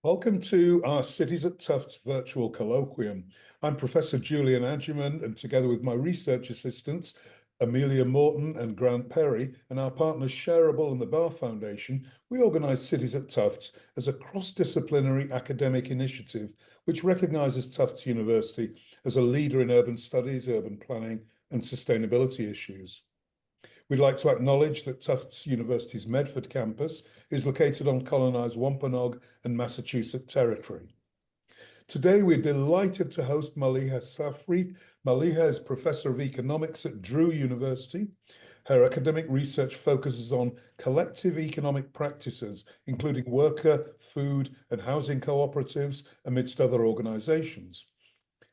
Welcome to our Cities at Tufts virtual colloquium. I'm Professor Julian Adjuman, and together with my research assistants, Amelia Morton and Grant Perry, and our partners Shareable and the Bar Foundation, we organise Cities at Tufts as a cross-disciplinary academic initiative which recognises Tufts University as a leader in urban studies, urban planning and sustainability issues. We'd like to acknowledge that Tufts University's Medford campus is located on colonised Wampanoag and Massachusetts territory. Today, we're delighted to host Maliha Safri. Maliha is Professor of Economics at Drew University. Her academic research focuses on collective economic practices, including worker, food, and housing cooperatives, amidst other organisations.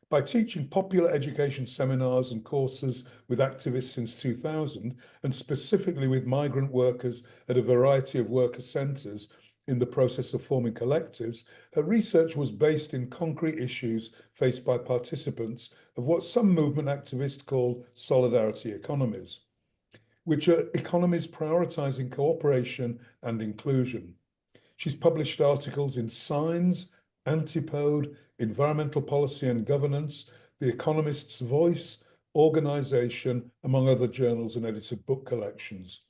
By teaching popular education seminars and courses with activists since 2000, and specifically with migrant workers at a variety of worker centres in the process of forming collectives, her research was based in concrete issues faced by participants of what some movement activists call solidarity economies, which are economies prioritising cooperation and inclusion. She's published articles in Signs, Antipode, Environmental Policy and Governance, The Economist's Voice, Organisation, among other journals and edited book collections.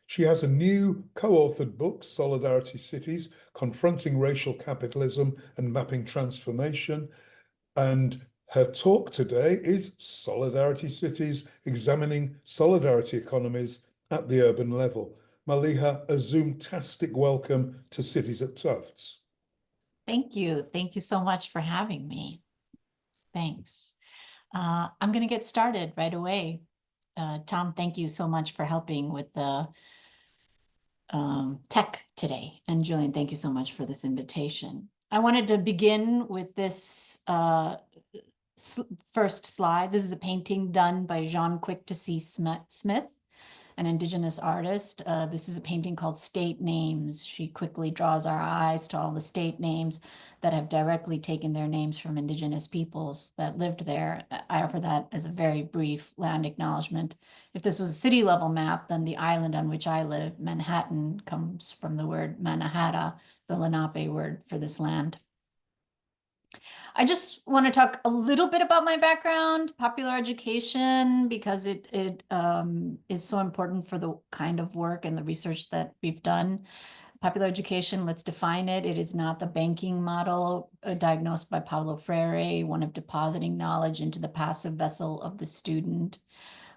She has a new co-authored book, Solidarity Cities, Confronting Racial Capitalism and Mapping Transformation. And her talk today is Solidarity Cities, Examining Solidarity Economies at the Urban Level. Maliha, a Zoom-tastic welcome to Cities at Tufts. Thank you. Thank you so much for having me. Thanks. I'm going to get started right away. Tom, thank you so much for helping with the tech today. And Julian, thank you so much for this invitation. I wanted to begin with this first slide. This is a painting done by Jean Quick-to-See Smith, an Indigenous artist. This is a painting called State Names. She quickly draws our eyes to all the state names that have directly taken their names from Indigenous peoples that lived there. I offer that as a very brief land acknowledgement. If this was a city level map, then the island on which I live, Manhattan, comes from the word Mannahatta, the Lenape word for this land. I just want to talk a little bit about my background, popular education, because it is so important for the kind of work and the research that we've done. Popular education, let's define it. It is not the banking model diagnosed by Paulo Freire, one of depositing knowledge into the passive vessel of the student.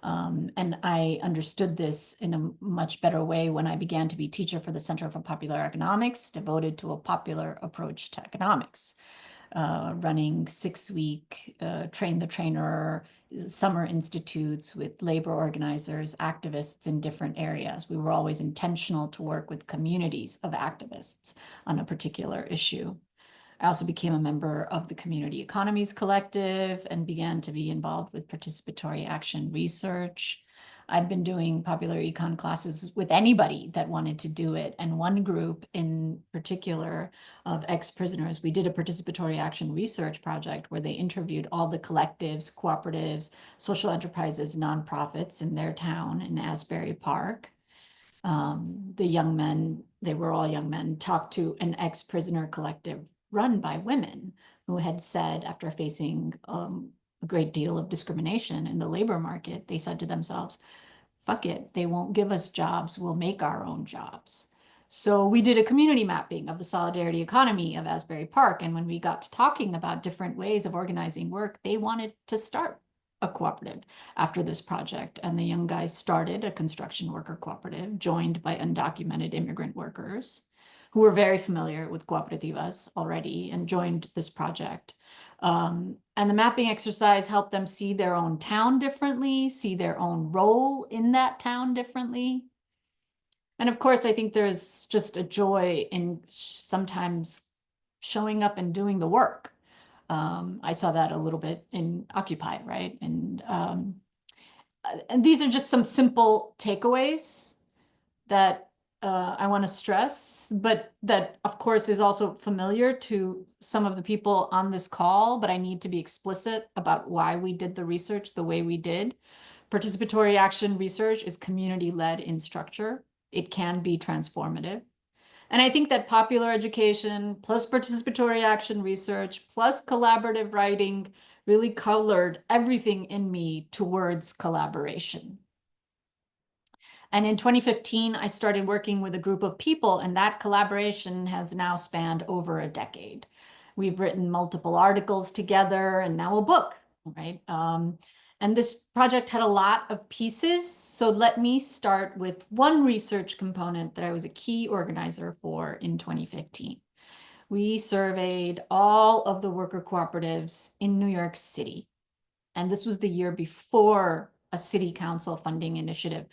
And I understood this in a much better way when I began to be teacher for the Center for Popular Economics, devoted to a popular approach to economics. Running 6-week train the trainer summer institutes with labor organizers, activists in different areas. We were always intentional to work with communities of activists on a particular issue. I also became a member of the Community Economies Collective and began to be involved with participatory action research. I'd been doing popular econ classes with anybody that wanted to do it. And one group in particular of ex-prisoners, we did a participatory action research project where they interviewed all the collectives, cooperatives, social enterprises, nonprofits in their town in Asbury Park. The young men, they were all young men, talked to an ex-prisoner collective run by women who had said, after facing a great deal of discrimination in the labor market, they said to themselves, fuck it, they won't give us jobs, we'll make our own jobs. So we did a community mapping of the solidarity economy of Asbury Park. And when we got to talking about different ways of organizing work, they wanted to start a cooperative after this project. And the young guys started a construction worker cooperative joined by undocumented immigrant workers who were very familiar with cooperativas already and joined this project. And the mapping exercise helped them see their own town differently, see their own role in that town differently. And of course, I think there's just a joy in sometimes showing up and doing the work. I saw that a little bit in Occupy, right? And these are just some simple takeaways that I want to stress, but that of course is also familiar to some of the people on this call, but I need to be explicit about why we did the research the way we did. Participatory action research is community-led in structure. It can be transformative. And I think that popular education plus participatory action research plus collaborative writing really colored everything in me towards collaboration. And in 2015, I started working with a group of people, and that collaboration has now spanned over a decade. We've written multiple articles together and now a book, right? And this project had a lot of pieces. So let me start with one research component that I was a key organizer for in 2015. We surveyed all of the worker cooperatives in New York City. And this was the year before a city council funding initiative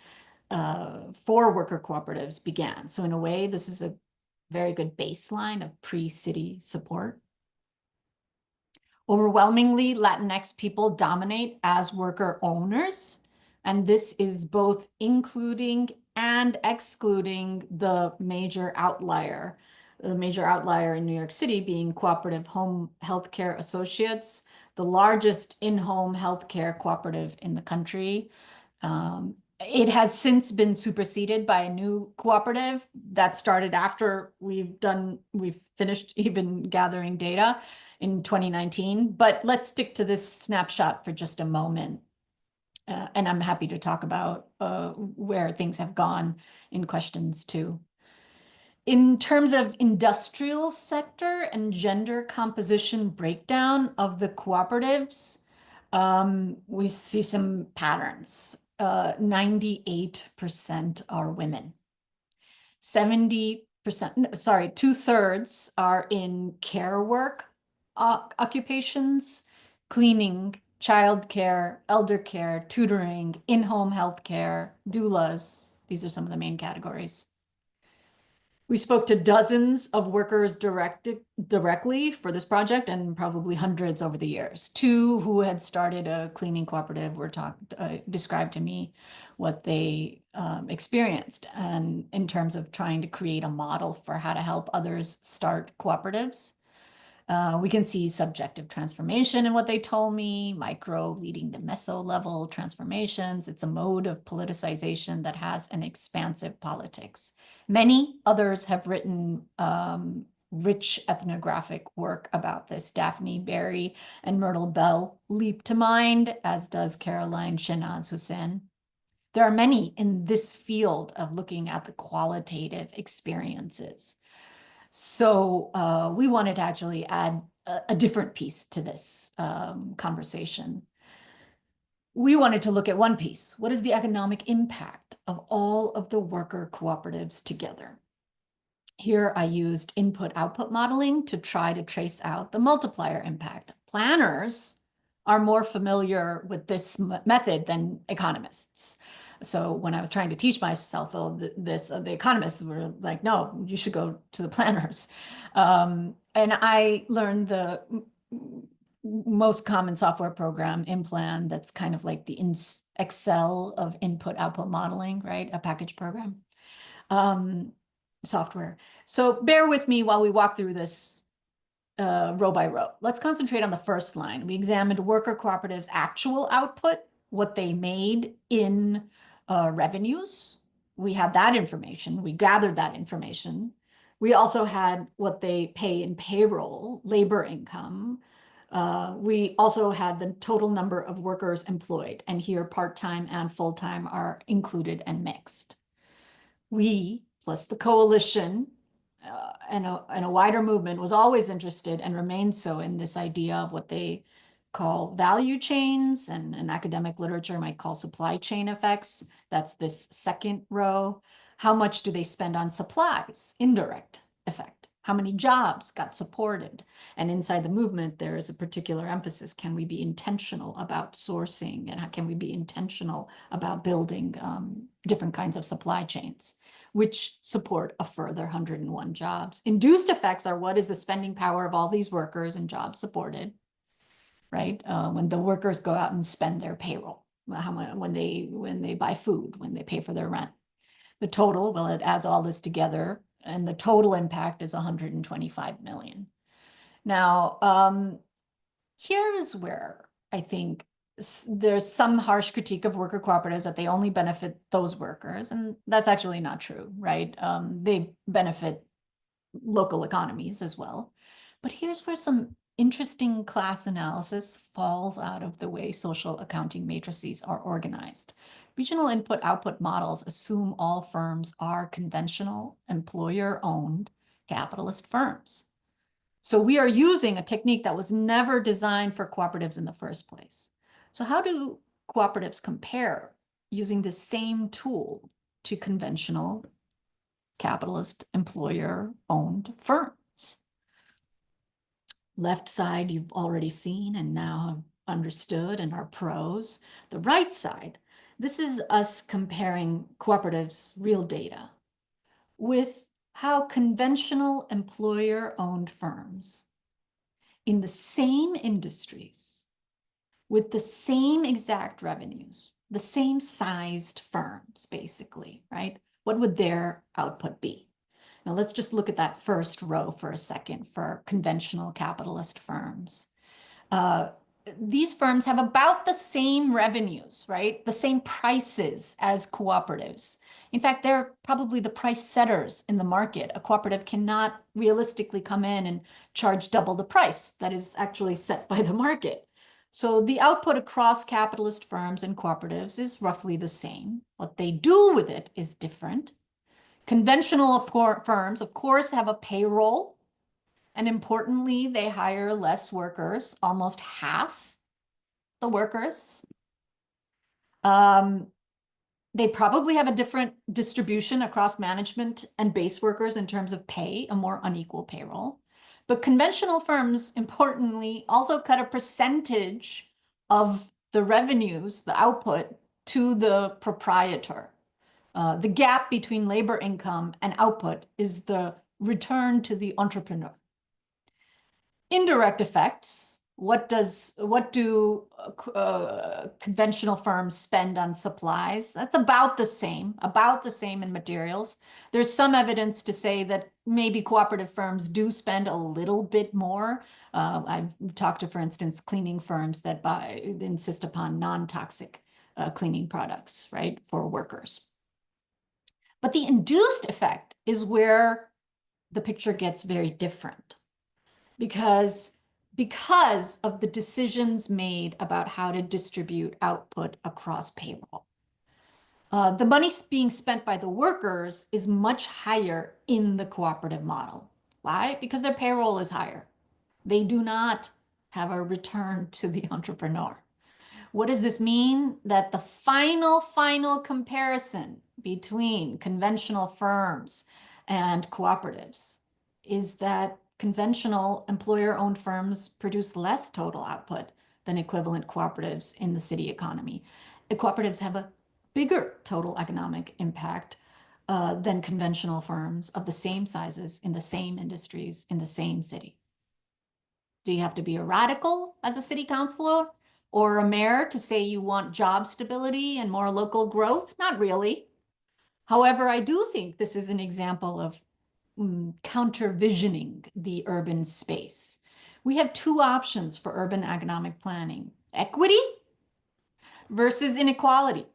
for worker cooperatives began. So in a way, this is a very good baseline of pre-city support. Overwhelmingly, Latinx people dominate as worker owners, and this is both including and excluding the major outlier in New York City being Cooperative Home Healthcare Associates, the largest in-home healthcare cooperative in the country. It has since been superseded by a new cooperative that started after we've finished even gathering data in 2019. But let's stick to this snapshot for just a moment. And I'm happy to talk about where things have gone in questions too. In terms of industrial sector and gender composition breakdown of the cooperatives, we see some patterns. 98% are women. 70%, sorry, 2/3 are in care work occupations, cleaning, childcare, elder care, tutoring, in-home healthcare, doulas. These are some of the main categories. We spoke to dozens of workers directly for this project and probably hundreds over the years. Two who had started a cleaning cooperative described to me what they experienced and in terms of trying to create a model for how to help others start cooperatives. We can see subjective transformation in what they told me, micro leading to meso level transformations. It's a mode of politicization that has an expansive politics. Many others have written rich ethnographic work about this. Daphne Berry and Myrtle Bell leap to mind, as does Caroline Shenaz Hussein. There are many in this field of looking at the qualitative experiences. So we wanted to actually add a different piece to this conversation. We wanted to look at one piece. What is the economic impact of all of the worker cooperatives together? Here I used input-output modeling to try to trace out the multiplier impact. Planners are more familiar with this method than economists. So when I was trying to teach myself the economists were like, no, you should go to the planners. And I learned the most common software program, Implan, that's kind of like the Excel of input-output modeling, right? A package program software. So bear with me while we walk through this row by row. Let's concentrate on the first line. We examined worker cooperatives' actual output, what they made in revenues. We had that information. We gathered that information. We also had what they pay in payroll, labor income. We also had the total number of workers employed, and here part-time and full-time are included and mixed. We, plus the coalition, and a wider movement was always interested and remains so in this idea of what they call value chains and academic literature might call supply chain effects. That's this second row. How much do they spend on supplies? Indirect effect. How many jobs got supported? And inside the movement, there is a particular emphasis. Can we be intentional about sourcing? And how can we be intentional about building different kinds of supply chains, which support a further 101 jobs? Induced effects are what is the spending power of all these workers and jobs supported, right? When the workers go out and spend their payroll, when they buy food, when they pay for their rent. The total, well, it adds all this together, and the total impact is 125 million. Now, here is where I think there's some harsh critique of worker cooperatives that they only benefit those workers, and that's actually not true, right? They benefit local economies as well. But here's where some interesting class analysis falls out of the way social accounting matrices are organized. Regional input-output models assume all firms are conventional, employer-owned capitalist firms. So we are using a technique that was never designed for cooperatives in the first place. So how do cooperatives compare using the same tool to conventional capitalist employer-owned firms? Left side you've already seen and now have understood and are pros. The right side, this is us comparing cooperatives' real data with how conventional employer-owned firms in the same industries with the same exact revenues, the same sized firms, basically, right? What would their output be? Now let's just look at that first row for a second for conventional capitalist firms. These firms have about the same revenues, right? The same prices as cooperatives. In fact, they're probably the price setters in the market. A cooperative cannot realistically come in and charge double the price that is actually set by the market. So the output across capitalist firms and cooperatives is roughly the same. What they do with it is different. Conventional firms, of course, have a payroll. And importantly, they hire less workers, almost half the workers. They probably have a different distribution across management and base workers in terms of pay, a more unequal payroll. But conventional firms, importantly, also cut a percentage of the revenues, the output, to the proprietor. The gap between labor income and output is the return to the entrepreneur. Indirect effects. What do conventional firms spend on supplies? That's about the same in materials. There's some evidence to say that maybe cooperative firms do spend a little bit more. I've talked to, for instance, cleaning firms that insist upon non-toxic cleaning products, right, for workers. But the induced effect is where the picture gets very different. Because of the decisions made about how to distribute output across payroll. The money being spent by the workers is much higher in the cooperative model. Why? Because their payroll is higher. They do not have a return to the entrepreneur. What does this mean? That the final comparison between conventional firms and cooperatives is that conventional employer-owned firms produce less total output than equivalent cooperatives in the city economy. Cooperatives have a bigger total economic impact than conventional firms of the same sizes in the same industries in the same city. Do you have to be a radical as a city councilor or a mayor to say you want job stability and more local growth? Not really. However, I do think this is an example of counter-visioning the urban space. We have two options for urban economic planning: equity versus inequality.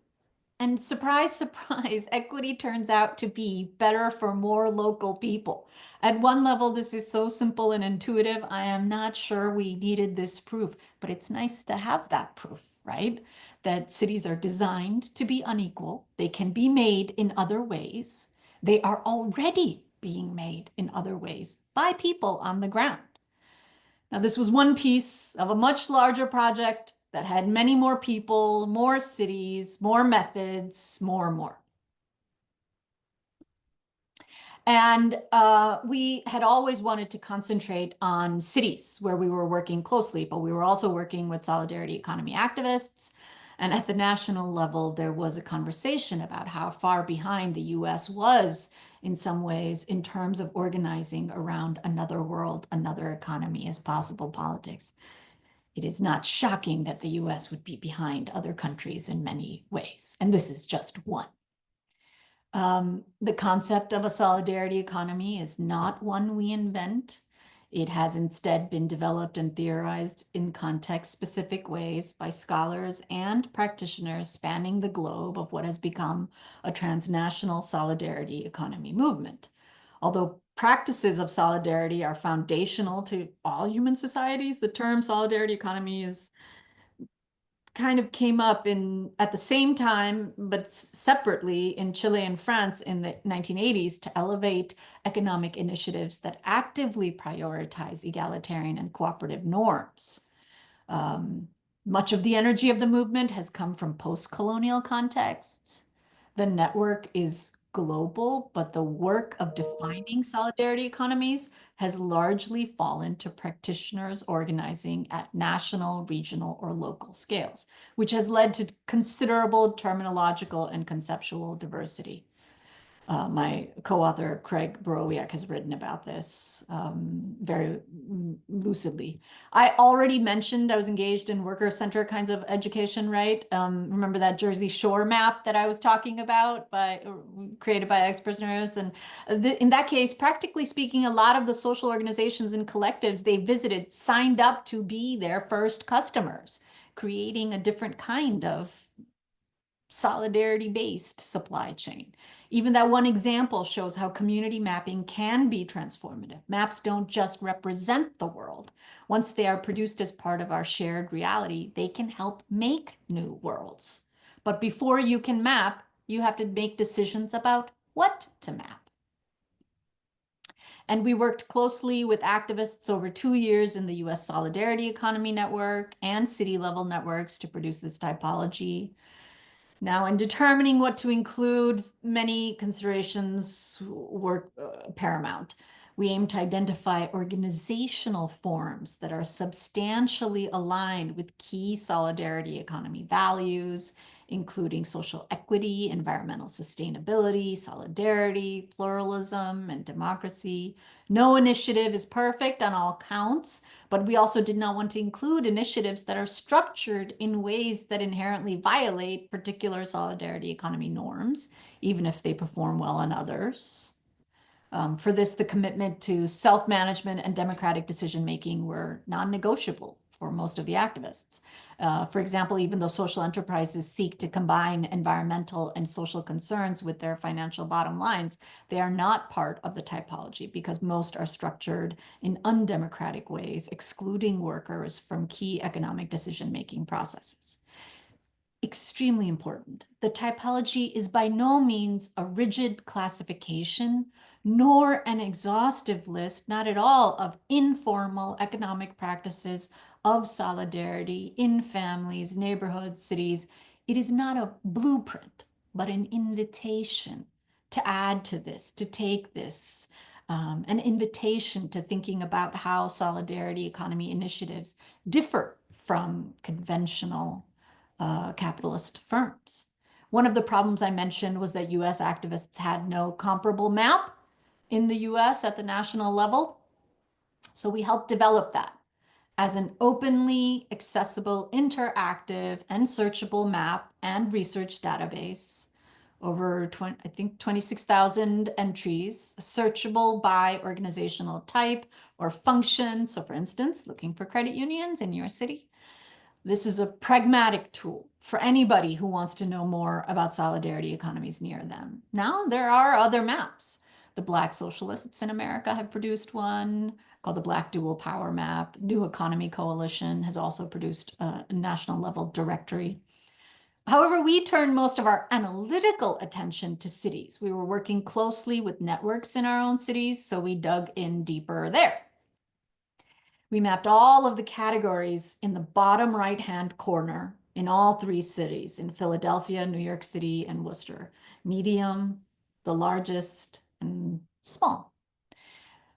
And surprise, surprise, equity turns out to be better for more local people. At one level, this is so simple and intuitive, I am not sure we needed this proof, but it's nice to have that proof, right? That cities are designed to be unequal. They can be made in other ways. They are already being made in other ways by people on the ground. Now, this was one piece of a much larger project that had many more people, more cities, more methods, more. And we had always wanted to concentrate on cities where we were working closely, but we were also working with solidarity economy activists. And at the national level, there was a conversation about how far behind the US was in some ways in terms of organizing around another world, another economy as possible politics. It is not shocking that the US would be behind other countries in many ways, and this is just one. The concept of a solidarity economy is not one we invent. It has instead been developed and theorized in context-specific ways by scholars and practitioners spanning the globe of what has become a transnational solidarity economy movement. Although practices of solidarity are foundational to all human societies. The term solidarity economy is kind of came up at the same time, but separately in Chile and France in the 1980s to elevate economic initiatives that actively prioritize egalitarian and cooperative norms. Much of the energy of the movement has come from post-colonial contexts. The network is global, but the work of defining solidarity economies has largely fallen to practitioners organizing at national, regional, or local scales, which has led to considerable terminological and conceptual diversity. My co-author, Craig Borowiak, has written about this very lucidly. I already mentioned I was engaged in worker-centered kinds of education, right? Remember that Jersey Shore map that I was talking about created by ex-prisoners? And in that case, practically speaking, a lot of the social organizations and collectives they visited signed up to be their first customers, creating a different kind of solidarity-based supply chain. Even that one example shows how community mapping can be transformative. Maps don't just represent the world. Once they are produced as part of our shared reality, they can help make new worlds. But before you can map, you have to make decisions about what to map. And we worked closely with activists over 2 years in the US Solidarity Economy Network and city-level networks to produce this typology. Now, in determining what to include, many considerations were paramount. We aim to identify organizational forms that are substantially aligned with key solidarity economy values, including social equity, environmental sustainability, solidarity, pluralism, and democracy. No initiative is perfect on all counts, but we also did not want to include initiatives that are structured in ways that inherently violate particular solidarity economy norms, even if they perform well on others. For this, the commitment to self-management and democratic decision-making were non-negotiable for most of the activists. For example, even though social enterprises seek to combine environmental and social concerns with their financial bottom lines, they are not part of the typology because most are structured in undemocratic ways, excluding workers from key economic decision-making processes. Extremely important. The typology is by no means a rigid classification, nor an exhaustive list, not at all, of informal economic practices of solidarity in families, neighborhoods, cities. It is not a blueprint, but an invitation to add to this, to take this, an invitation to thinking about how solidarity economy initiatives differ from conventional capitalist firms. One of the problems I mentioned was that US activists had no comparable map in the US at the national level. So we helped develop that as an openly accessible, interactive, and searchable map and research database. Over 26,000 entries, searchable by organizational type or function. So for instance, looking for credit unions in your city. This is a pragmatic tool for anybody who wants to know more about solidarity economies near them. Now, there are other maps. The Black socialists in America have produced one called the Black Dual Power Map. New Economy Coalition has also produced a national level directory. However, we turned most of our analytical attention to cities. We were working closely with networks in our own cities, so we dug in deeper there. We mapped all of the categories in the bottom right-hand corner in all 3 cities, in Philadelphia, New York City, and Worcester. Medium, the largest, and small.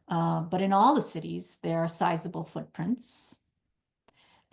But in all the cities, there are sizable footprints.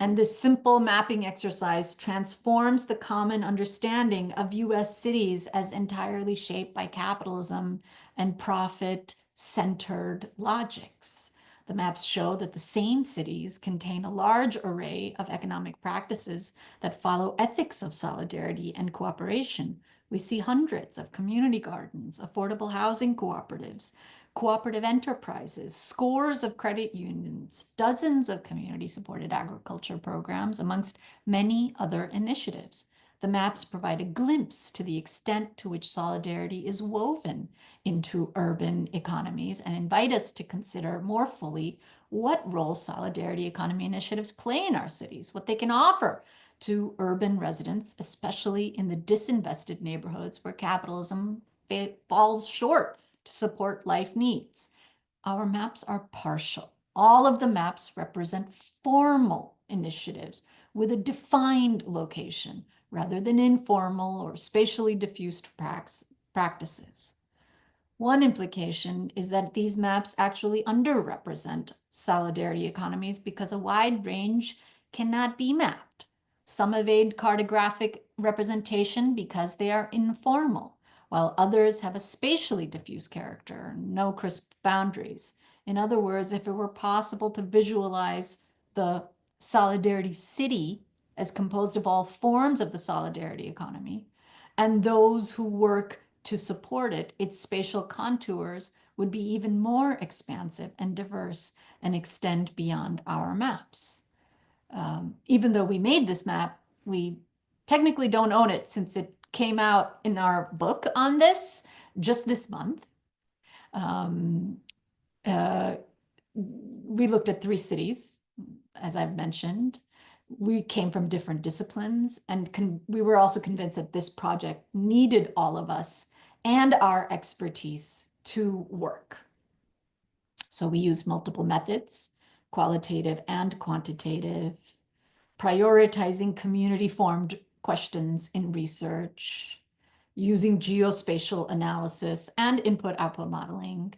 And this simple mapping exercise transforms the common understanding of US cities as entirely shaped by capitalism and profit-centered logics. The maps show that the same cities contain a large array of economic practices that follow ethics of solidarity and cooperation. We see hundreds of community gardens, affordable housing cooperatives, cooperative enterprises, scores of credit unions, dozens of community-supported agriculture programs, amongst many other initiatives. The maps provide a glimpse to the extent to which solidarity is woven into urban economies and invite us to consider more fully what role solidarity economy initiatives play in our cities, what they can offer to urban residents, especially in the disinvested neighborhoods where capitalism falls short to support life needs. Our maps are partial. All of the maps represent formal initiatives with a defined location rather than informal or spatially diffused practices. One implication is that these maps actually underrepresent solidarity economies because a wide range cannot be mapped. Some evade cartographic representation because they are informal, while others have a spatially diffuse character, no crisp boundaries. In other words, if it were possible to visualize the solidarity city as composed of all forms of the solidarity economy, and those who work to support it, its spatial contours would be even more expansive and diverse and extend beyond our maps. Even though we made this map, we technically don't own it since it came out in our book on this just this month. We looked at 3 cities, as I've mentioned. We came from different disciplines, and we were also convinced that this project needed all of us and our expertise to work. So we used multiple methods, qualitative and quantitative, prioritizing community-formed questions in research, using geospatial analysis and input-output modeling.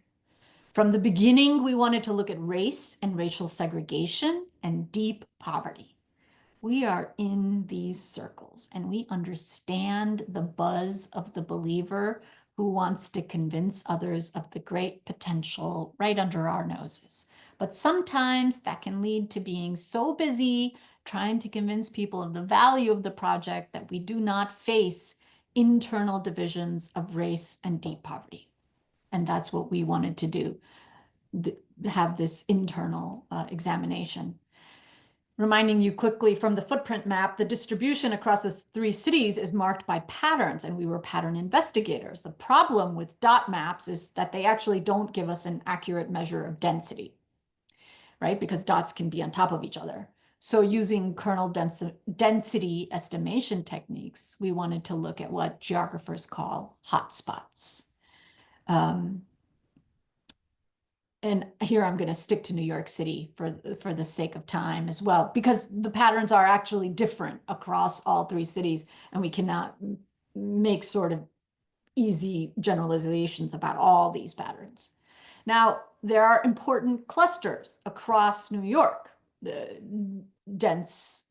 From the beginning, we wanted to look at race and racial segregation and deep poverty. We are in these circles and we understand the buzz of the believer who wants to convince others of the great potential right under our noses. But sometimes that can lead to being so busy trying to convince people of the value of the project that we do not face internal divisions of race and deep poverty. And that's what we wanted to do, have this internal examination. Reminding you quickly from the footprint map, the distribution across the 3 cities is marked by patterns, and we were pattern investigators. The problem with dot maps is that they actually don't give us an accurate measure of density, right? Because dots can be on top of each other. So using kernel density estimation techniques, we wanted to look at what geographers call hotspots. And here I'm going to stick to New York City for the sake of time as well, because the patterns are actually different across all 3 cities, and we cannot make sort of easy generalizations about all these patterns. Now, there are important clusters across New York, the dense,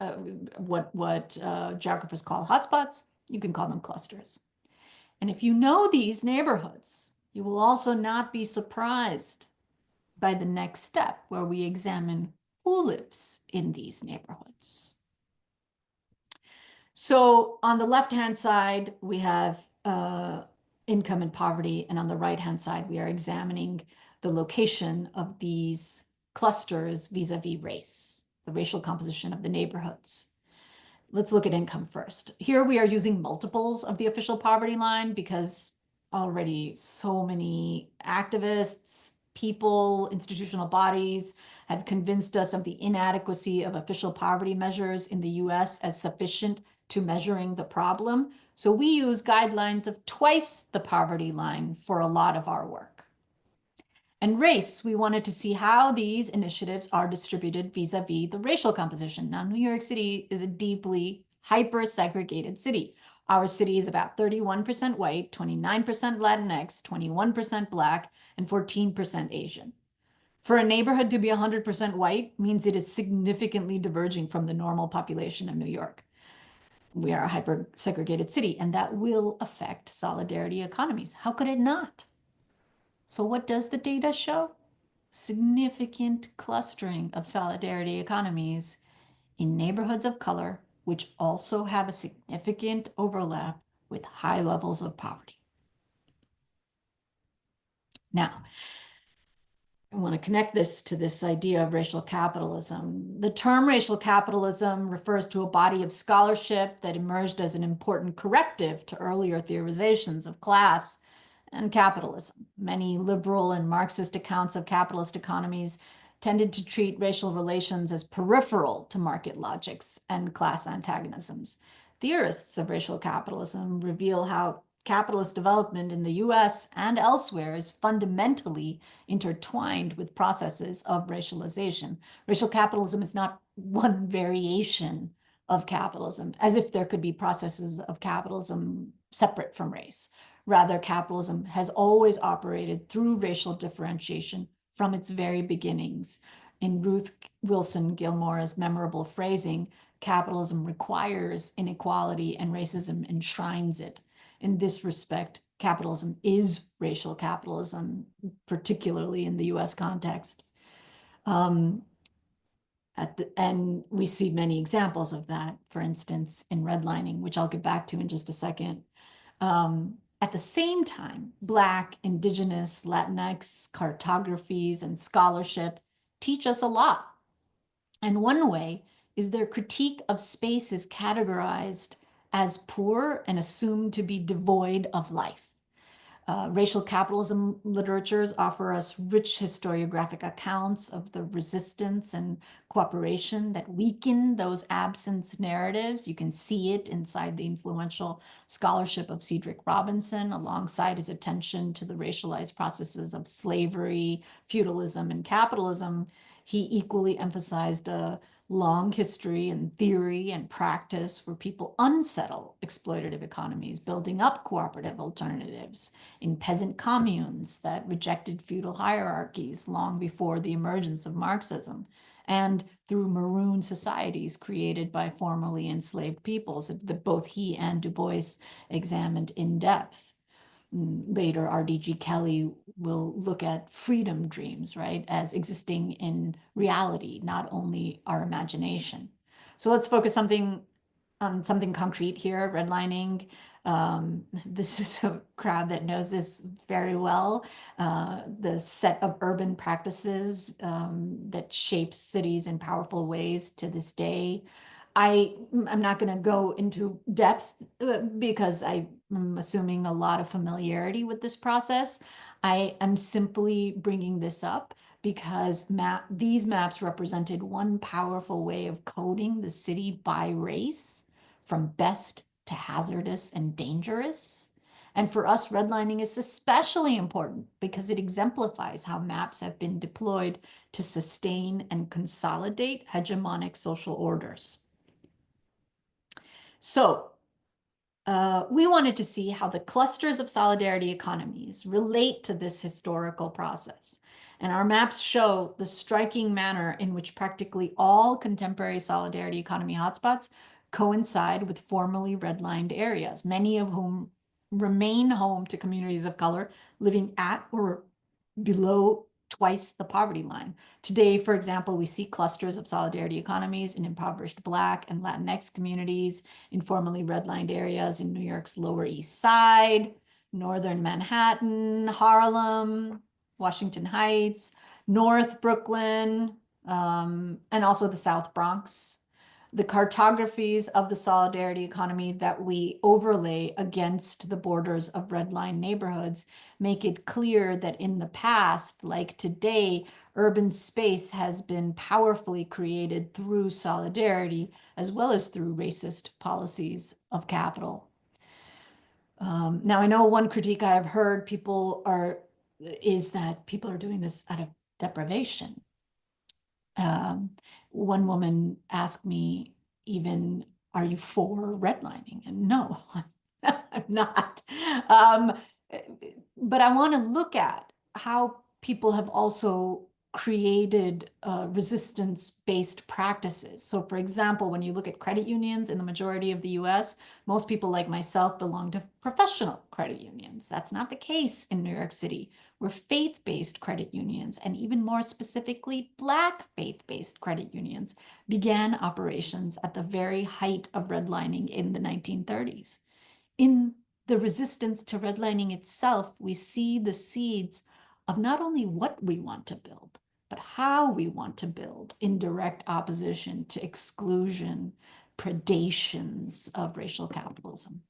what geographers call hotspots, you can call them clusters. And if you know these neighborhoods, you will also not be surprised by the next step, where we examine who lives in these neighborhoods. So on the left-hand side, we have income and poverty, and on the right-hand side, we are examining the location of these clusters vis-a-vis race, the racial composition of the neighborhoods. Let's look at income first. Here we are using multiples of the official poverty line because already so many activists, people, institutional bodies have convinced us of the inadequacy of official poverty measures in the US as sufficient to measuring the problem. So we use guidelines of twice the poverty line for a lot of our work. And race, we wanted to see how these initiatives are distributed vis-a-vis the racial composition. Now, New York City is a deeply hyper-segregated city. Our city is about 31% white, 29% Latinx, 21% Black, and 14% Asian. For a neighborhood to be 100% white means it is significantly diverging from the normal population of New York. We are a hyper-segregated city, and that will affect solidarity economies. How could it not? So what does the data show? Significant clustering of solidarity economies in neighborhoods of color, which also have a significant overlap with high levels of poverty. Now, I want to connect this to this idea of racial capitalism. The term racial capitalism refers to a body of scholarship that emerged as an important corrective to earlier theorizations of class and capitalism. Many liberal and Marxist accounts of capitalist economies tended to treat racial relations as peripheral to market logics and class antagonisms. Theorists of racial capitalism reveal how capitalist development in the US and elsewhere is fundamentally intertwined with processes of racialization. Racial capitalism is not one variation of capitalism, as if there could be processes of capitalism separate from race. Rather, capitalism has always operated through racial differentiation from its very beginnings. In Ruth Wilson Gilmore's memorable phrasing, capitalism requires inequality and racism enshrines it. In this respect, capitalism is racial capitalism, particularly in the US context. And we see many examples of that, for instance, in redlining, which I'll get back to in just a second. At the same time, Black, Indigenous, Latinx cartographies and scholarship teach us a lot. And one way is their critique of space is categorized as poor and assumed to be devoid of life. Racial capitalism literatures offer us rich historiographic accounts of the resistance and cooperation that weaken those absence narratives. You can see it inside the influential scholarship of Cedric Robinson, alongside his attention to the racialized processes of slavery, feudalism, and capitalism. He equally emphasized a long history and theory and practice where people unsettle exploitative economies, building up cooperative alternatives in peasant communes that rejected feudal hierarchies long before the emergence of Marxism, and through maroon societies created by formerly enslaved peoples that both he and Du Bois examined in depth. Later, R.D.G. Kelly will look at freedom dreams, right, as existing in reality, not only our imagination. So let's focus on something concrete here, redlining. This is a crowd that knows this very well. The set of urban practices that shapes cities in powerful ways to this day. I'm not going to go into depth because I'm assuming a lot of familiarity with this process. I am simply bringing this up because these maps represented one powerful way of coding the city by race, from best to hazardous and dangerous. And for us, redlining is especially important because it exemplifies how maps have been deployed to sustain and consolidate hegemonic social orders. So we wanted to see how the clusters of solidarity economies relate to this historical process. And our maps show the striking manner in which practically all contemporary solidarity economy hotspots coincide with formerly redlined areas, many of whom remain home to communities of color living at or below twice the poverty line. Today, for example, we see clusters of solidarity economies in impoverished Black and Latinx communities in formerly redlined areas in New York's Lower East Side, Northern Manhattan, Harlem, Washington Heights, North Brooklyn, and also the South Bronx. The cartographies of the solidarity economy that we overlay against the borders of redline neighborhoods make it clear that in the past, like today, urban space has been powerfully created through solidarity as well as through racist policies of capital. Now, I know one critique I have heard is that people are doing this out of deprivation. One woman asked me even, are you for redlining? And no, I'm not. But I want to look at how people have also created resistance-based practices. So for example, when you look at credit unions in the majority of the US, most people like myself belong to professional credit unions. That's not the case in New York City, where faith-based credit unions, and even more specifically, Black faith-based credit unions, began operations at the very height of redlining in the 1930s. In the resistance to redlining itself, we see the seeds of not only what we want to build, but how we want to build in direct opposition to exclusion, predations of racial capitalism.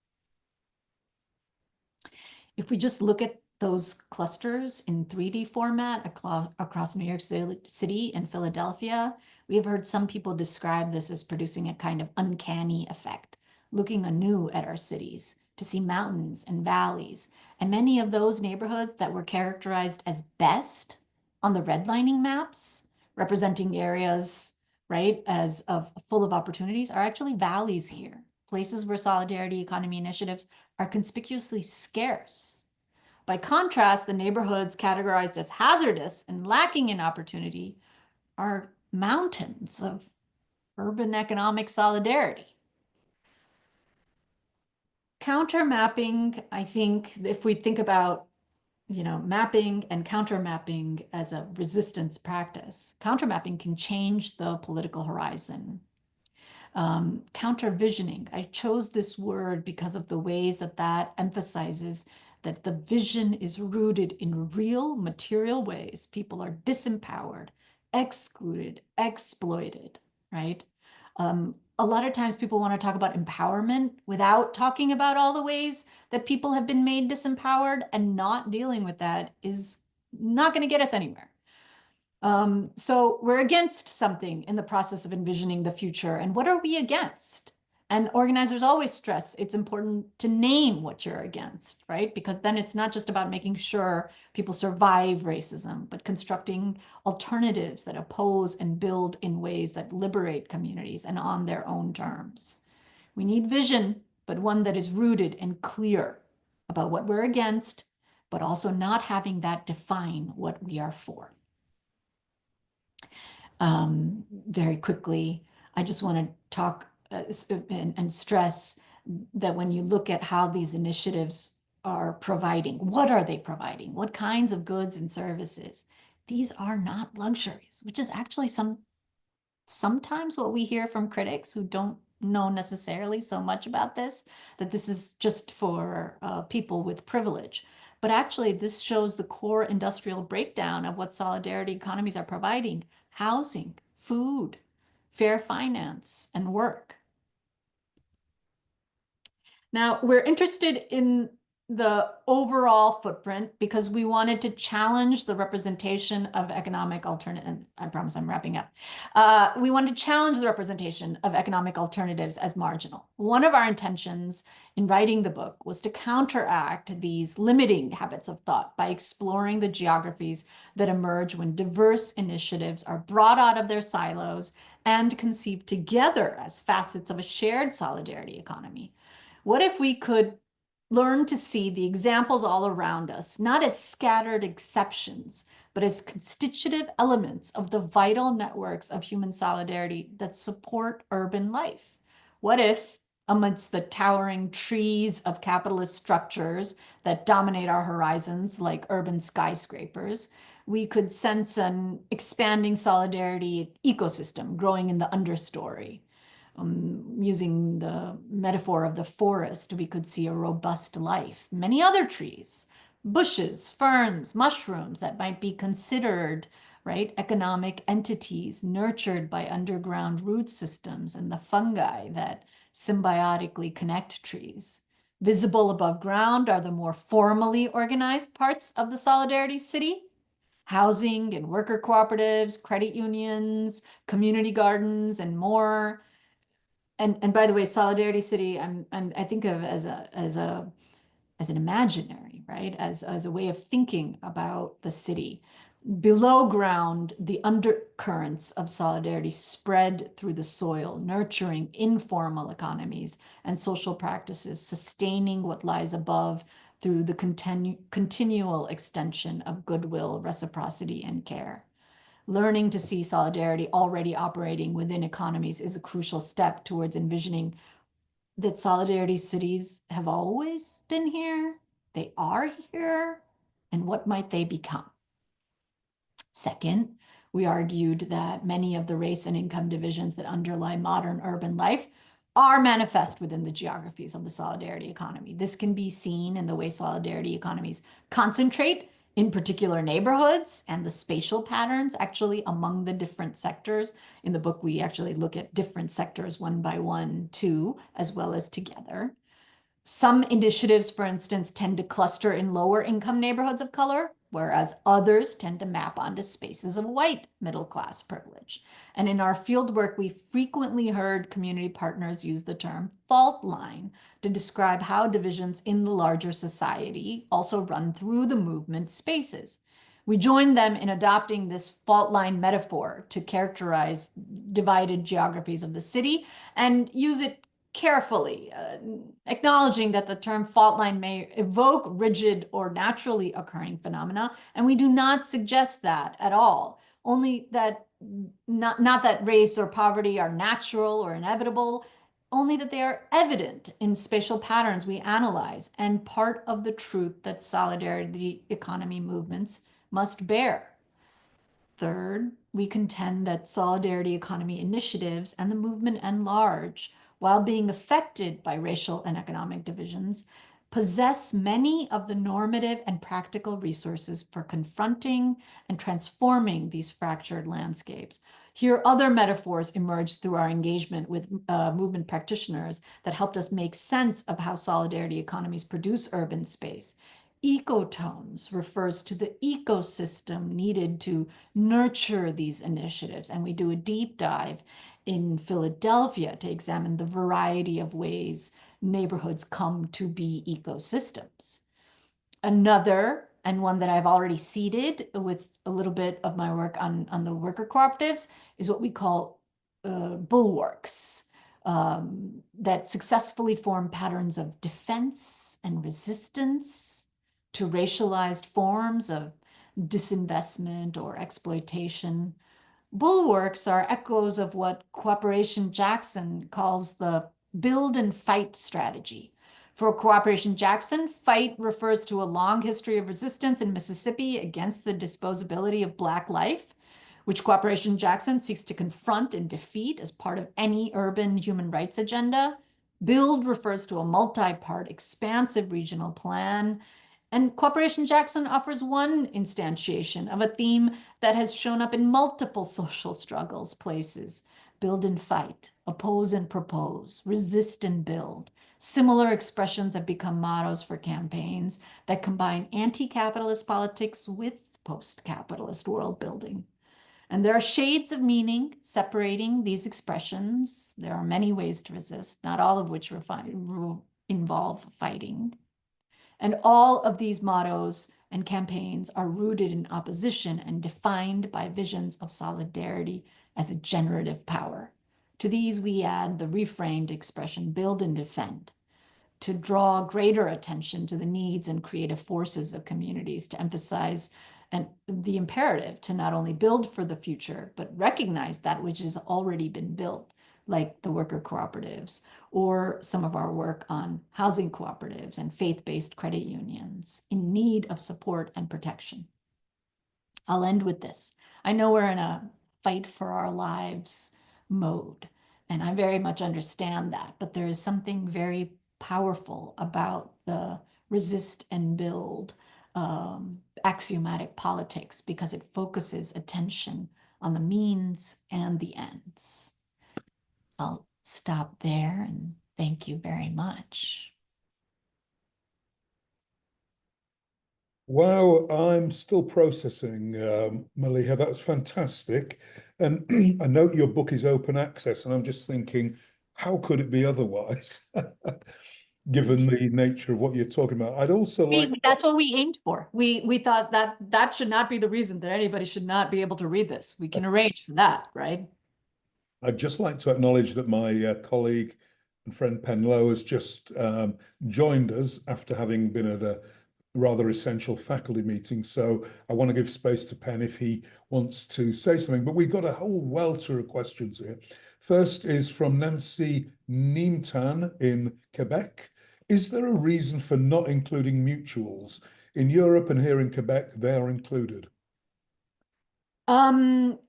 If we just look at those clusters in 3D format across New York City and Philadelphia, we have heard some people describe this as producing a kind of uncanny effect, looking anew at our cities to see mountains and valleys. And many of those neighborhoods that were characterized as best on the redlining maps, representing areas, right, as of full of opportunities, are actually valleys here, places where solidarity economy initiatives are conspicuously scarce. By contrast, the neighborhoods categorized as hazardous and lacking in opportunity are mountains of urban economic solidarity. Counter-mapping, I think, if we think about mapping and counter-mapping as a resistance practice, counter-mapping can change the political horizon. Counter-visioning, I chose this word because of the ways that emphasizes that the vision is rooted in real material ways. People are disempowered, excluded, exploited, right? A lot of times people want to talk about empowerment without talking about all the ways that people have been made disempowered, and not dealing with that is not going to get us anywhere. So we're against something in the process of envisioning the future. And what are we against? And organizers always stress it's important to name what you're against, right? Because then it's not just about making sure people survive racism, but constructing alternatives that oppose and build in ways that liberate communities and on their own terms. We need vision, but one that is rooted and clear about what we're against, but also not having that define what we are for. Very quickly, I just want to talk and stress that when you look at how these initiatives are providing, what are they providing? What kinds of goods and services? These are not luxuries, which is actually sometimes what we hear from critics who don't know necessarily so much about this, that this is just for people with privilege. But actually, this shows the core industrial breakdown of what solidarity economies are providing: housing, food, fair finance, and work. Now, we're interested in the overall footprint because we wanted to challenge the representation of economic alternatives. I promise I'm wrapping up. We wanted to challenge the representation of economic alternatives as marginal. One of our intentions in writing the book was to counteract these limiting habits of thought by exploring the geographies that emerge when diverse initiatives are brought out of their silos and conceived together as facets of a shared solidarity economy. What if we could learn to see the examples all around us, not as scattered exceptions, but as constitutive elements of the vital networks of human solidarity that support urban life? What if, amidst the towering trees of capitalist structures that dominate our horizons like urban skyscrapers, we could sense an expanding solidarity ecosystem growing in the understory? Using the metaphor of the forest, we could see a robust life, many other trees, bushes, ferns, mushrooms that might be considered, right, economic entities nurtured by underground root systems, and the fungi that symbiotically connect trees. Visible above ground are the more formally organized parts of the solidarity city: housing and worker cooperatives, credit unions, community gardens, and more. And by the way, Solidarity City, I think of as an imaginary, right? As a way of thinking about the city. Below ground, the undercurrents of solidarity spread through the soil, nurturing informal economies and social practices, sustaining what lies above through the continual extension of goodwill, reciprocity, and care. Learning to see solidarity already operating within economies is a crucial step towards envisioning that solidarity cities have always been here, they are here, and what might they become? Second, we argued that many of the race and income divisions that underlie modern urban life are manifest within the geographies of the solidarity economy. This can be seen in the way solidarity economies concentrate in particular neighborhoods and the spatial patterns actually among the different sectors. In the book, we actually look at different sectors one by one too, as well as together. Some initiatives, for instance, tend to cluster in lower income neighborhoods of color, whereas others tend to map onto spaces of white middle class privilege. And in our fieldwork, we frequently heard community partners use the term fault line to describe how divisions in the larger society also run through the movement spaces. We joined them in adopting this fault line metaphor to characterize divided geographies of the city and use it carefully, acknowledging that the term fault line may evoke rigid or naturally occurring phenomena, and we do not suggest that at all. Only that not that race or poverty are natural or inevitable, only that they are evident in spatial patterns we analyze and part of the truth that solidarity economy movements must bear. Third, we contend that solidarity economy initiatives and the movement at large, while being affected by racial and economic divisions, possess many of the normative and practical resources for confronting and transforming these fractured landscapes. Here, other metaphors emerged through our engagement with movement practitioners that helped us make sense of how solidarity economies produce urban space. Ecotones refers to the ecosystem needed to nurture these initiatives, and we do a deep dive in Philadelphia to examine the variety of ways neighborhoods come to be ecosystems. Another, and one that I've already seeded with a little bit of my work on the worker cooperatives, is what we call bulwarks that successfully form patterns of defense and resistance to racialized forms of disinvestment or exploitation. Bulwarks are echoes of what Cooperation Jackson calls the build and fight strategy. For Cooperation Jackson, fight refers to a long history of resistance in Mississippi against the disposability of Black life, which Cooperation Jackson seeks to confront and defeat as part of any urban human rights agenda. Build refers to a multi-part, expansive regional plan. And Cooperation Jackson offers one instantiation of a theme that has shown up in multiple social struggles places: build and fight, oppose and propose, resist and build. Similar expressions have become mottos for campaigns that combine anti-capitalist politics with post-capitalist world building. And there are shades of meaning separating these expressions. There are many ways to resist, not all of which involve fighting. And all of these mottos and campaigns are rooted in opposition and defined by visions of solidarity as a generative power. To these, we add the reframed expression, build and defend, to draw greater attention to the needs and creative forces of communities, to emphasize the imperative to not only build for the future, but recognize that which has already been built, like the worker cooperatives, or some of our work on housing cooperatives and faith-based credit unions in need of support and protection. I'll end with this. I know we're in a fight for our lives mode, and I very much understand that, but there is something very powerful about the resist and build axiomatic politics, because it focuses attention on the means and the ends. I'll stop there and thank you very much. Wow, I'm still processing, Maliha. That's fantastic. And I note your book is open access, and I'm just thinking, how could it be otherwise, given the nature of what you're talking about? I'd also like... That's what we aimed for. We thought that should not be the reason that anybody should not be able to read this. We can arrange for that, right? I'd just like to acknowledge that my colleague and friend Pen Lowe has just joined us after having been at a rather essential faculty meeting. So I want to give space to Pen if he wants to say something. But we've got a whole welter of questions here. First is from Nancy Neemtan in Quebec. Is there a reason for not including mutuals? In Europe and here in Quebec, they are included.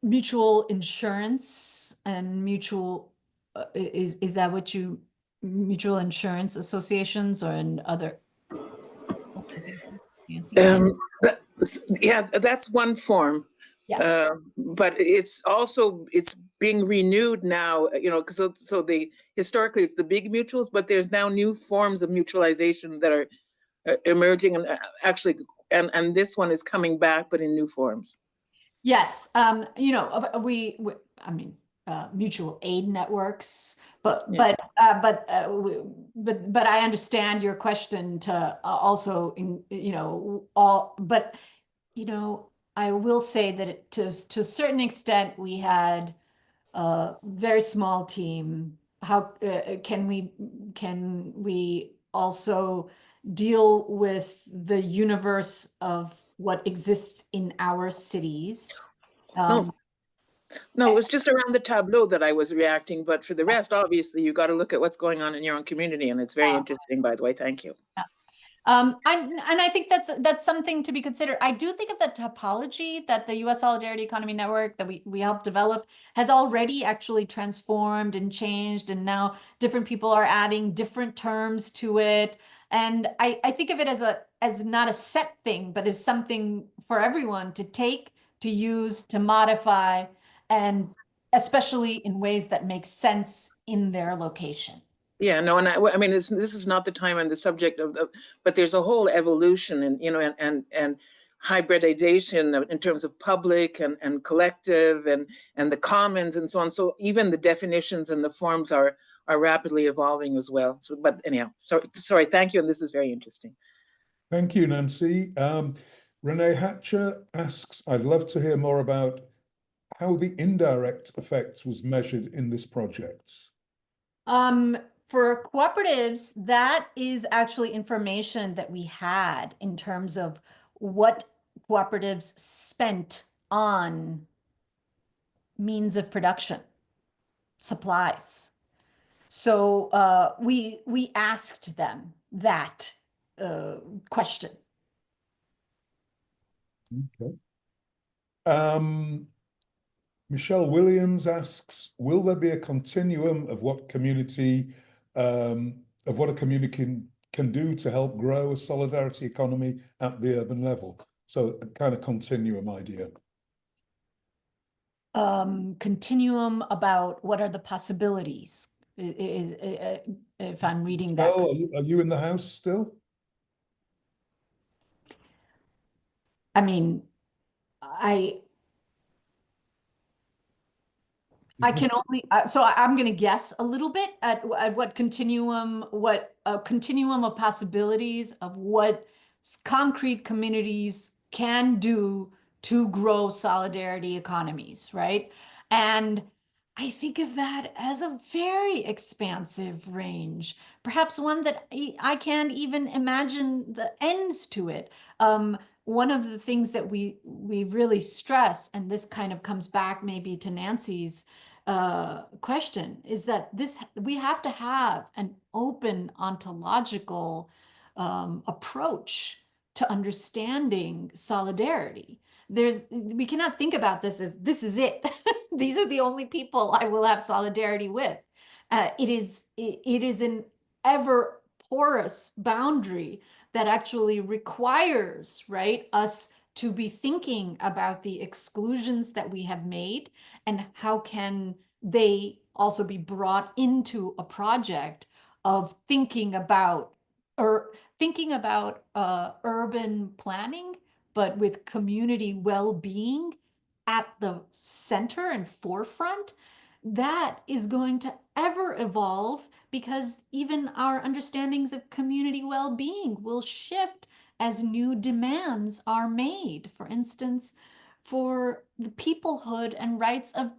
Mutual insurance and mutual, is that what you, mutual insurance associations or in other? Yeah, that's one form. Yes. But it's being renewed now, so the historically it's the big mutuals, but there's now new forms of mutualization that are emerging, and actually, and this one is coming back, but in new forms. Yes, I mean, mutual aid networks, but Yeah. but I understand your question to also but I will say that to a certain extent we had a very small team. How can we also deal with the universe of what exists in our cities? No, no, it was just around the tableau that I was reacting, but for the rest, obviously, you got to look at what's going on in your own community, and it's very interesting, by the way. Thank you. And I think that's something to be considered. I do think of the topology that the U.S. Solidarity Economy Network that we helped develop has already actually transformed and changed, and now different people are adding different terms to it. And I think of it as not a set thing, but as something for everyone to take, to use, to modify, and especially in ways that make sense in their location. Yeah, no, and I mean, this is not the time on the subject but there's a whole evolution, and and hybridization in terms of public and collective and the commons and so on. So even the definitions and the forms are rapidly evolving as well. So, but anyhow, sorry, thank you, and this is very interesting. Thank you, Nancy. Renee Hatcher asks, I'd love to hear more about how the indirect effects was measured in this project. For cooperatives, that is actually information that we had in terms of what cooperatives spent on means of production, supplies. So we asked them that question. Okay. Michelle Williams asks, will there be a continuum of what a community can do to help grow a solidarity economy at the urban level? So a kind of continuum idea. Continuum about what are the possibilities, if I'm reading that. Oh, are you in the house still? I mean, I can only, so I'm going to guess a little bit at what a continuum of possibilities of what concrete communities can do to grow solidarity economies, right? And I think of that as a very expansive range, perhaps one that I can't even imagine the ends to it. One of the things that we really stress, and this kind of comes back maybe to Nancy's question, is that we have to have an open ontological approach to understanding solidarity. We cannot think about this as this is it. These are the only people I will have solidarity with. It is an ever porous boundary that actually requires, right, us to be thinking about the exclusions that we have made and how can they also be brought into a project of thinking about urban planning, but with community well-being at the center and forefront. That is going to ever evolve because even our understandings of community well-being will shift as new demands are made. For instance, for the peoplehood and rights of,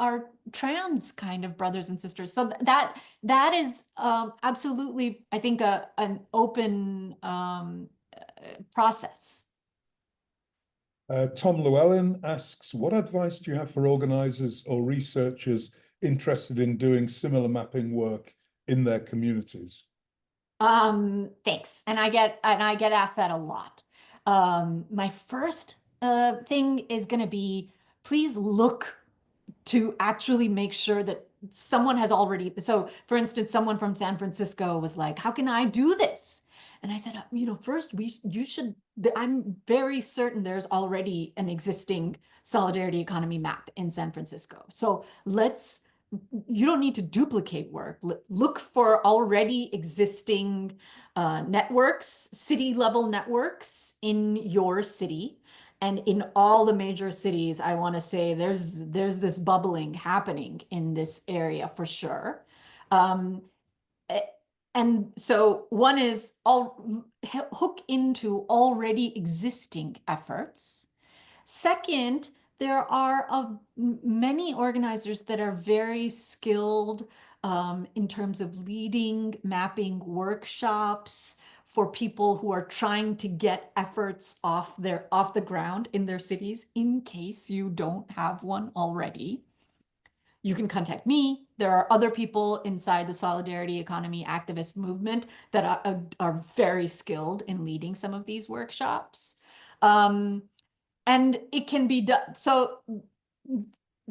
our trans kind of brothers and sisters. So that is absolutely, I think, an open process. Tom Llewellyn asks, what advice do you have for organizers or researchers interested in doing similar mapping work in their communities? Thanks. And I get asked that a lot. My first thing is going to be, please look to actually make sure that someone has already, so for instance, someone from San Francisco was like, how can I do this? And I said, first I'm very certain there's already an existing solidarity economy map in San Francisco. So you don't need to duplicate work. Look for already existing networks, city level networks in your city. And in all the major cities, I want to say there's this bubbling happening in this area for sure. And so one is hook into already existing efforts. Second, there are many organizers that are very skilled in terms of leading mapping workshops for people who are trying to get efforts off the ground in their cities, in case you don't have one already. You can contact me. There are other people inside the solidarity economy activist movement that are very skilled in leading some of these workshops. And it can be done. So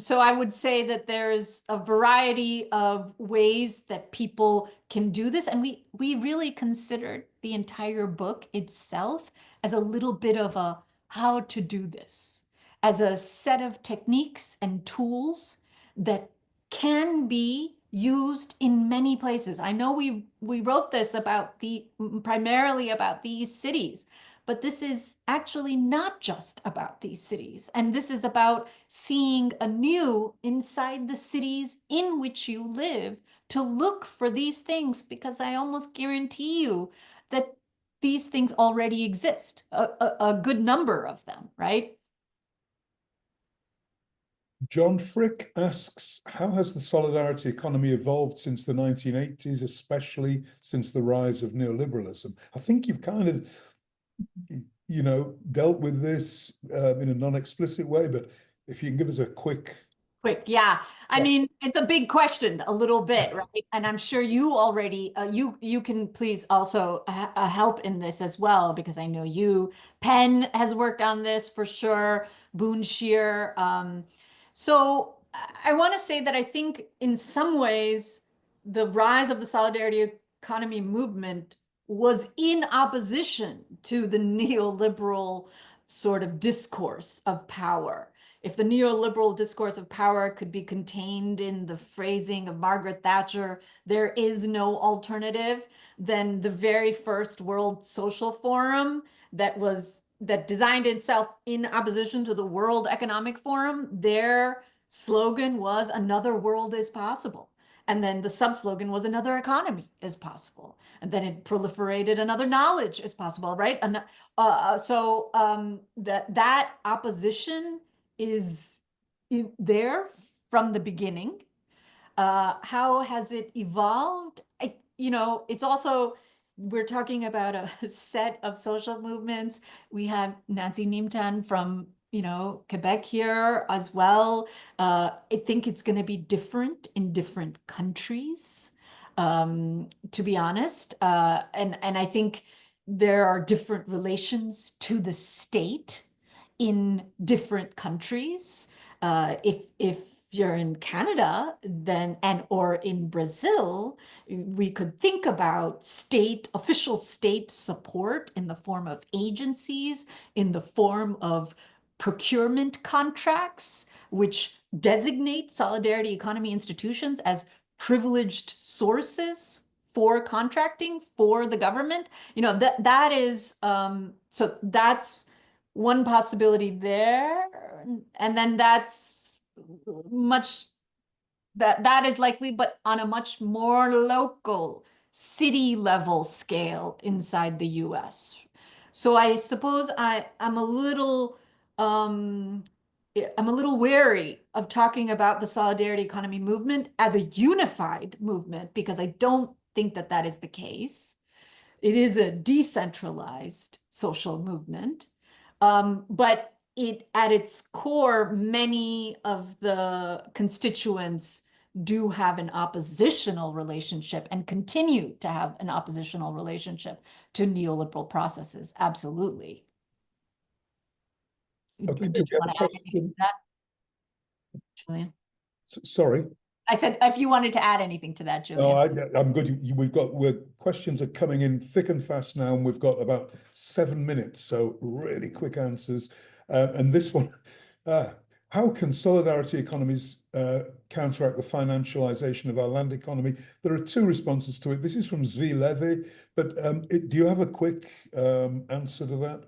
I would say that there's a variety of ways that people can do this. And we really considered the entire book itself as a little bit of a how to do this, as a set of techniques and tools that can be used in many places. I know we wrote this primarily about these cities, but this is actually not just about these cities. And this is about seeing anew inside the cities in which you live to look for these things, because I almost guarantee you that these things already exist, a good number of them, right? John Frick asks, how has the solidarity economy evolved since the 1980s, especially since the rise of neoliberalism? I think you've kind of, dealt with this in a non-explicit way, but if you can give us a quick. Yeah. I mean, it's a big question, a little bit, right? And I'm sure you already, you can please also help in this as well, because I know Penn has worked on this for sure, Boone Shear. So I want to say that I think in some ways, the rise of the solidarity economy movement was in opposition to the neoliberal sort of discourse of power. If the neoliberal discourse of power could be contained in the phrasing of Margaret Thatcher, there is no alternative, then the very first World Social Forum that designed itself in opposition to the World Economic Forum, their slogan was "Another world is possible." And then the sub-slogan was "Another economy is possible." And then it proliferated "Another knowledge is possible," right? That opposition is there from the beginning. How has it evolved? It's also, we're talking about a set of social movements. We have Nancy Nimtan from Quebec here as well. I think it's going to be different in different countries, to be honest. And I think there are different relations to the state in different countries. If you're in Canada, or in Brazil, we could think about official state support in the form of agencies, in the form of procurement contracts, which designate solidarity economy institutions as privileged sources for contracting for the government. That is, so that's one possibility there. And then that's that is likely, but on a much more local, city level scale inside the US. So I suppose I'm a little wary of talking about the solidarity economy movement as a unified movement, because I don't think that is the case. It is a decentralized social movement, but at its core, many of the constituents do have an oppositional relationship and continue to have an oppositional relationship to neoliberal processes. Absolutely. Okay, Did you want to add anything to that, Julian? Sorry. I said, if you wanted to add anything to that, No, Julian. I'm good. Questions are coming in thick and fast now, and we've got about 7 minutes, so really quick answers. And this one, how can solidarity economies counteract the financialization of our land economy? There are two responses to it. This is from Zvi Levy, but do you have a quick answer to that?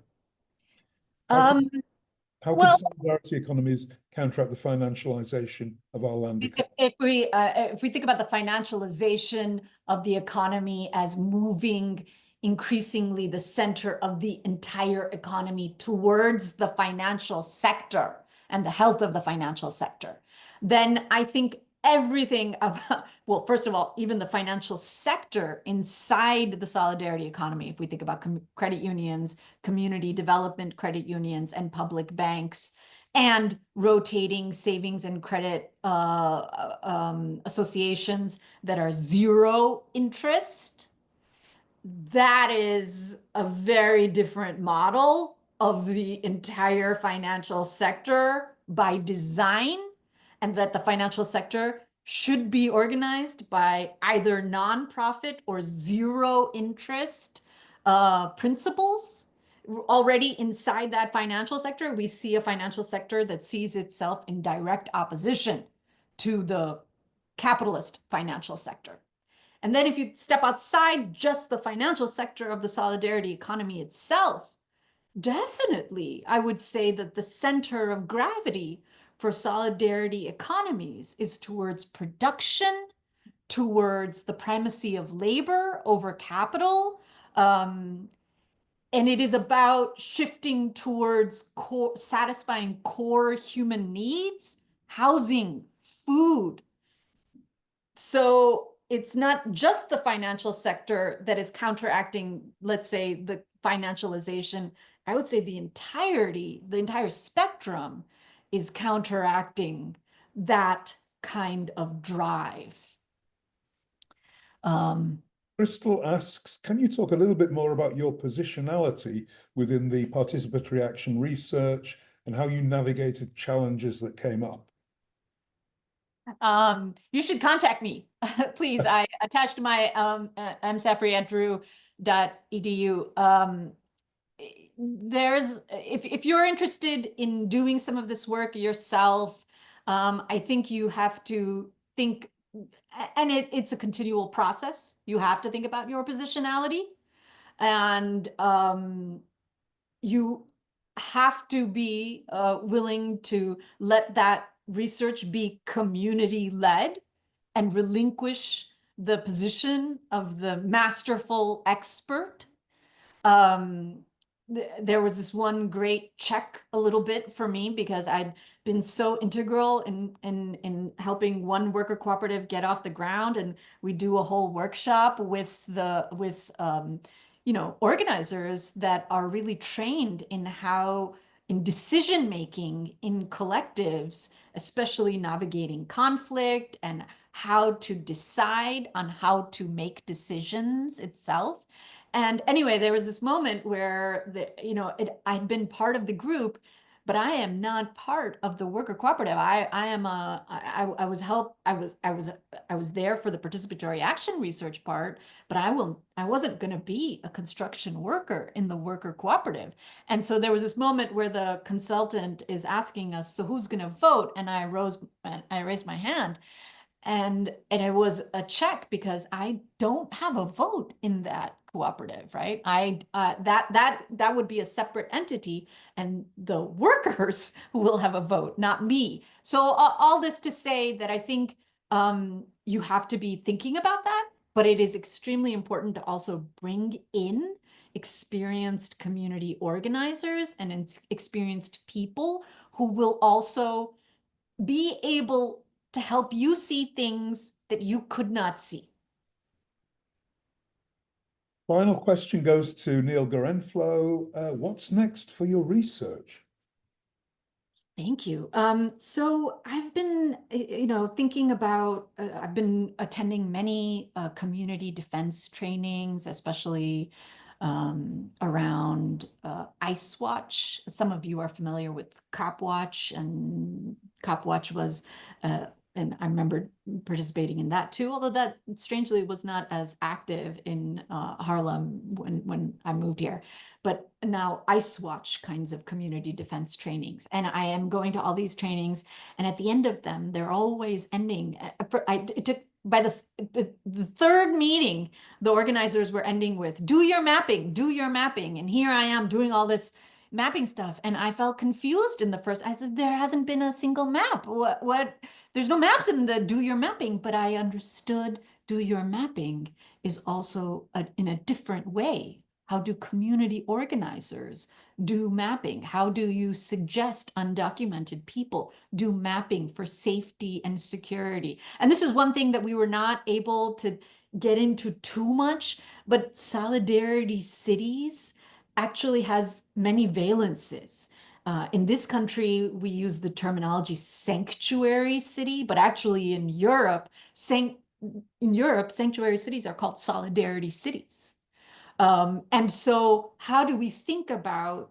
How can Well, solidarity economies counteract the financialization of our land economy? if we think about the financialization of the economy as moving increasingly the center of the entire economy towards the financial sector and the health of the financial sector, then I think everything about, well, first of all, even the financial sector inside the solidarity economy, if we think about credit unions, community development credit unions, and public banks, and rotating savings and credit associations that are zero interest, that is a very different model of the entire financial sector by design, and that the financial sector should be organized by either nonprofit or zero interest principles. Already inside that financial sector, we see a financial sector that sees itself in direct opposition to the capitalist financial sector. And then if you step outside just the financial sector of the solidarity economy itself, definitely I would say that the center of gravity for solidarity economies is towards production, towards the primacy of labor over capital, and it is about shifting towards satisfying core human needs, housing, food. So it's not just the financial sector that is counteracting, let's say, the financialization. I would say the entire spectrum is counteracting that kind of drive. Crystal asks, can you talk a little bit more about your positionality within the participatory action research and how you navigated challenges that came up? You should contact me, please. I attached my msafri@drew.edu. If you're interested in doing some of this work yourself, I think you have to think, and it's a continual process. You have to think about your positionality, and you have to be willing to let that research be community-led and relinquish the position of the masterful expert. There was this one great check a little bit for me because I'd been so integral in helping one worker cooperative get off the ground, and we do a whole workshop with organizers that are really trained in decision making in collectives, especially navigating conflict and how to decide on how to make decisions itself. And anyway, there was this moment where I'd been part of the group, but I am not part of the worker cooperative. I was there for the participatory action research part, but I wasn't going to be a construction worker in the worker cooperative. And so there was this moment where the consultant is asking us, so who's going to vote? And I raised my hand. And it was a check because I don't have a vote in that cooperative, right? That would be a separate entity, and the workers will have a vote, not me. So all this to say that I think you have to be thinking about that, but it is extremely important to also bring in experienced community organizers and experienced people who will also be able to help you see things that you could not see. Final question goes to Neil Gorenflo. What's next for your research? Thank you. So I've been, thinking about, I've been attending many community defense trainings, especially around Ice Watch. Some of you are familiar with Cop Watch, and Cop Watch was and I remember participating in that too, although that strangely was not as active in Harlem when I moved here. But now ice watch kinds of community defense trainings, and I am going to all these trainings, and at the end of them, they're always ending. It took by the third meeting, the organizers were ending with do your mapping, and here I am doing all this mapping stuff, and I felt confused in the first. I said, there hasn't been a single map. What? There's no maps in the do your mapping, but I understood do your mapping is also in a different way. How do community organizers do mapping? How do you suggest undocumented people do mapping for safety and security? And this is one thing that we were not able to get into too much, but Solidarity Cities actually has many valences. In this country, we use the terminology sanctuary city, but actually in Europe, sanctuary cities are called solidarity cities. And so how do we think about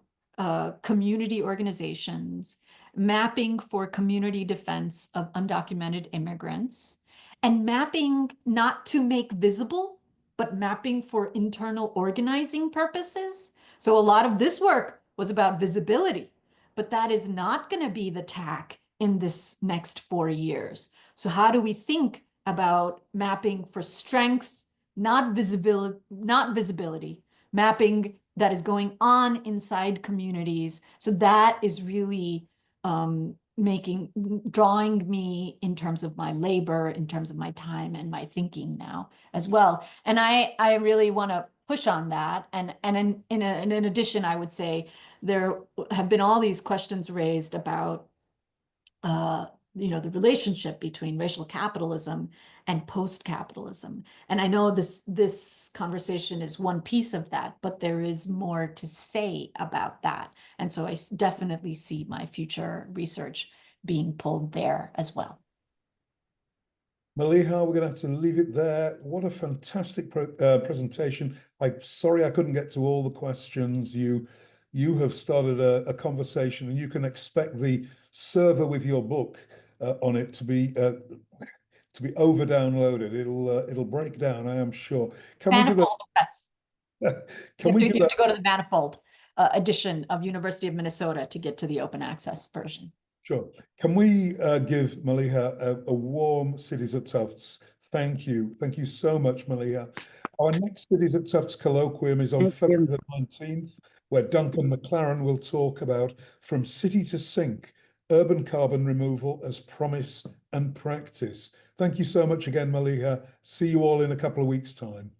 community organizations, mapping for community defense of undocumented immigrants, and mapping not to make visible, but mapping for internal organizing purposes? So a lot of this work was about visibility, but that is not going to be the tack in this next 4 years. So how do we think about mapping for strength, not visibility, mapping that is going on inside communities? So that is really drawing me in terms of my labor, in terms of my time and my thinking now as well. And I really want to push on that. And in addition, I would say there have been all these questions raised about the relationship between racial capitalism and post-capitalism. And I know this conversation is one piece of that, but there is more to say about that. And so I definitely see my future research being pulled there as well. Maliha, we're going to have to leave it there. What a fantastic presentation. I'm sorry I couldn't get to all the questions. You have started a conversation, and you can expect the server with your book on it to be over downloaded. It'll break down, I am sure. Can Manifold Press. we give can we give you have to go to the Manifold edition of University of Minnesota to get to the open access version? Sure. Can we give Maliha a warm Cities at Tufts thank you? Thank you so much, Maliha. Our next Cities at Tufts colloquium is on February the 19th, where Duncan McLaren will talk about From City to Sink, Urban Carbon Removal as Promise and Practice. Thank you so much again, Maliha. See you all in a couple of weeks' time.